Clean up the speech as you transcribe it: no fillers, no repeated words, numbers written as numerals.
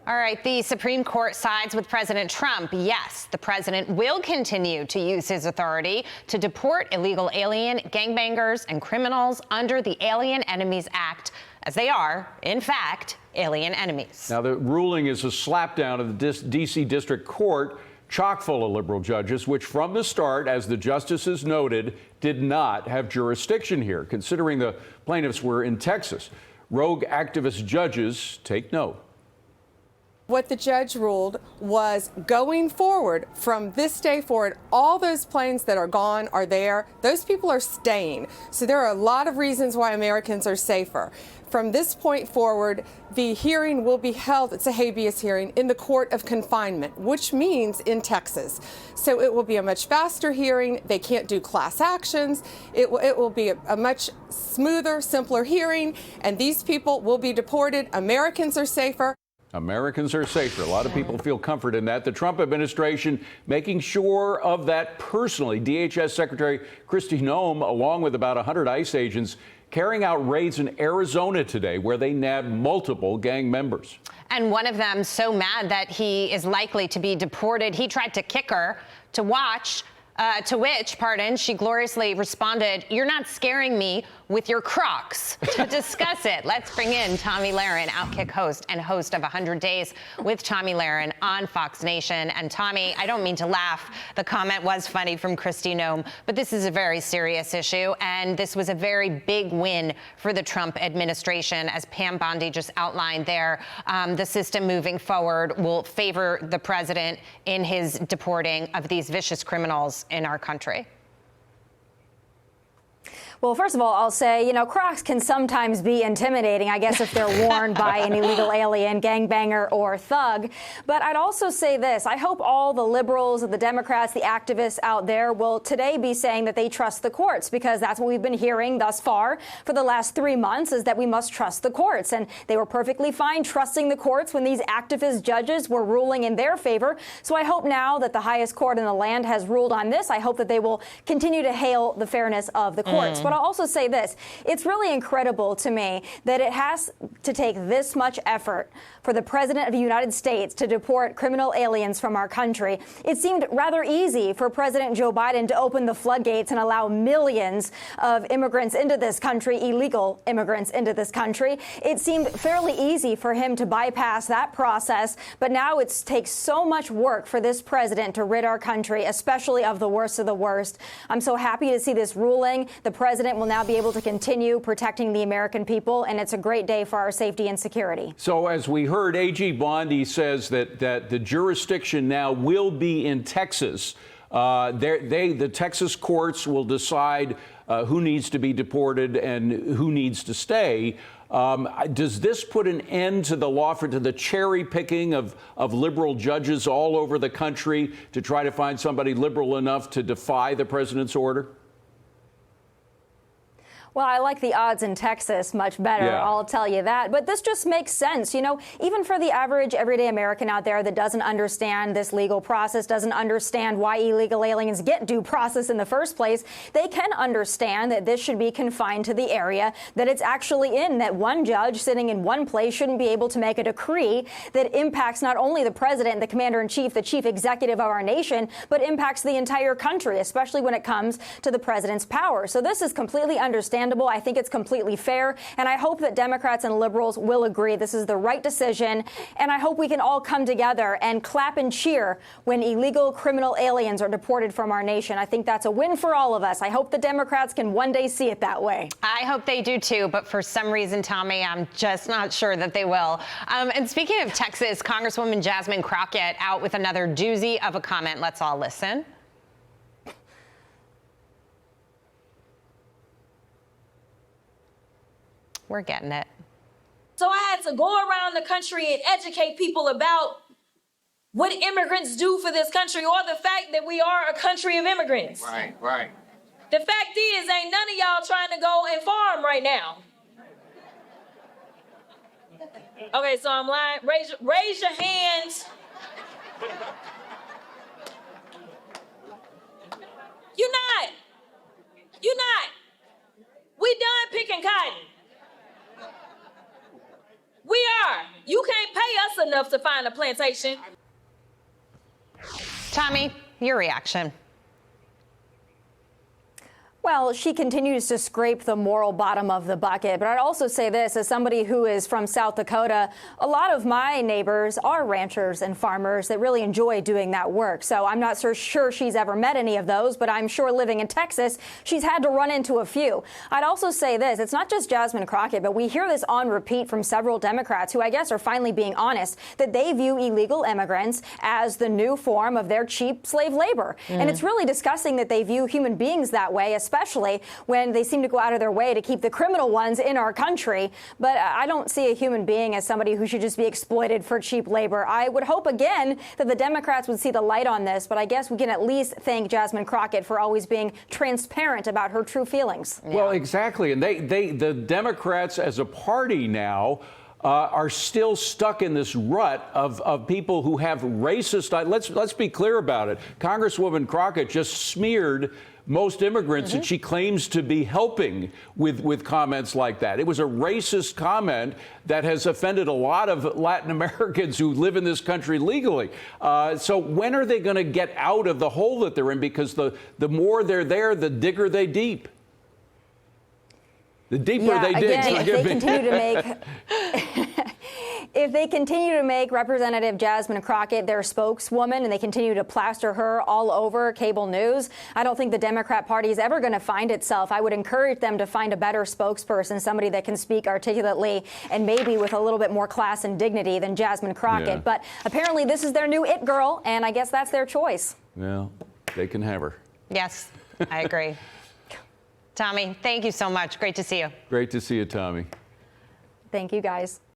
All right, the Supreme Court sides with President Trump. Yes, the president will continue to use his authority to deport illegal alien, gangbangers, and criminals under the Alien Enemies Act, as they are, in fact, alien enemies. Now, the ruling is a slapdown of the D.C. District Court, chock full of liberal judges, which from the start, as the justices noted, did not have jurisdiction here, considering the plaintiffs were in Texas. Rogue activist judges take note. What the judge ruled was going forward, from this day forward, all those planes that are gone are there. Those people are staying. So there are a lot of reasons why Americans are safer. From this point forward, the hearing will be held, it's a habeas hearing, in the court of confinement, which means in Texas. So it will be a much faster hearing. They can't do class actions. It will be a much smoother, simpler hearing, and these people will be deported. Americans are safer. Americans are safer. A lot of people feel comfort in that. The Trump administration making sure of that personally. DHS Secretary Kristi Noem, along with about 100 ICE agents, carrying out raids in Arizona today where they nabbed multiple gang members. And one of them so mad that he is likely to be deported, he tried to kick her to watch. To which, she gloriously responded, "You're not scaring me with your Crocs." To discuss it, let's bring in Tomi Lahren, OutKick host and host of 100 Days with Tomi Lahren on Fox Nation. And Tomi, I don't mean to laugh. The comment was funny from Kristi Noem, but this is a very serious issue. And this was a very big win for the Trump administration. As Pam Bondi just outlined there, the system moving forward will favor the president in his deporting of these vicious criminals in our country. Well, first of all, I'll say, Crocs can sometimes be intimidating, I guess, if they're worn by an illegal alien, gangbanger, or thug. But I'd also say this. I hope all the liberals, the Democrats, the activists out there will today be saying that they trust the courts, because that's what we've been hearing thus far for the last 3 months, is that we must trust the courts. And they were perfectly fine trusting the courts when these activist judges were ruling in their favor. So I hope now that the highest court in the land has ruled on this, I hope that they will continue to hail the fairness of the courts. But I'll also say this. It's really incredible to me that it has to take this much effort for the president of the United States to deport criminal aliens from our country. It seemed rather easy for President Joe Biden to open the floodgates and allow millions of immigrants into this country, illegal immigrants into this country. It seemed fairly easy for him to bypass that process. But now it takes so much work for this president to rid our country, especially of the worst of the worst. I'm so happy to see this ruling. The president will now be able to continue protecting the American people, and it's a great day for our safety and security. So as we heard, AG Bondi says that the jurisdiction now will be in Texas. The Texas courts will decide who needs to be deported and who needs to stay. Does this put an end to the cherry picking of liberal judges all over the country to try to find somebody liberal enough to defy the president's order? Well, I like the odds in Texas much better, yeah. I'll tell you that. But this just makes sense. Even for the average everyday American out there that doesn't understand this legal process, doesn't understand why illegal aliens get due process in the first place, they can understand that this should be confined to the area that it's actually in, that one judge sitting in one place shouldn't be able to make a decree that impacts not only the president, the commander-in-chief, the chief executive of our nation, but impacts the entire country, especially when it comes to the president's power. So this is completely understandable. I think it's completely fair, and I hope that Democrats and liberals will agree this is the right decision, and I hope we can all come together and clap and cheer when illegal criminal aliens are deported from our nation. I think that's a win for all of us. I hope the Democrats can one day see it that way. I hope they do too, but for some reason, Tomi, I'm just not sure that they will. And speaking of Texas, Congresswoman Jasmine Crockett out with another doozy of a comment. Let's all listen. We're getting it. So I had to go around the country and educate people about what immigrants do for this country, or the fact that we are a country of immigrants. Right, right. The fact is, ain't none of y'all trying to go and farm right now. Okay, so I'm lying. Raise your hands. You're not. You're not. We done picking cotton. We are. You can't pay us enough to find a plantation. Tomi, your reaction. Well, she continues to scrape the moral bottom of the bucket. But I'd also say this, as somebody who is from South Dakota, a lot of my neighbors are ranchers and farmers that really enjoy doing that work. So I'm not so sure she's ever met any of those, but I'm sure living in Texas, she's had to run into a few. I'd also say this, it's not just Jasmine Crockett, but we hear this on repeat from several Democrats who I guess are finally being honest, that they view illegal immigrants as the new form of their cheap slave labor. And it's really disgusting that they view human beings that way, especially when they seem to go out of their way to keep the criminal ones in our country. But I don't see a human being as somebody who should just be exploited for cheap labor. I would hope, again, that the Democrats would see the light on this, but I guess we can at least thank Jasmine Crockett for always being transparent about her true feelings. Well, exactly. And the Democrats as a party now are still stuck in this rut of people who have racist. Let's be clear about it. Congresswoman Crockett just smeared most immigrants that she claims to be helping with comments like that. It was a racist comment that has offended a lot of Latin Americans who live in this country legally. So when are they going to get out of the hole that they're in? Because the more they're there, the digger they deep. The deeper they dig. Again, if they continue to make Representative Jasmine Crockett their spokeswoman and they continue to plaster her all over cable news, I don't think the Democrat Party is ever going to find itself. I would encourage them to find a better spokesperson, somebody that can speak articulately and maybe with a little bit more class and dignity than Jasmine Crockett. Yeah. But apparently this is their new it girl, and I guess that's their choice. Well, they can have her. Yes, I agree. Tomi, thank you so much. Great to see you. Great to see you, Tomi. Thank you, guys.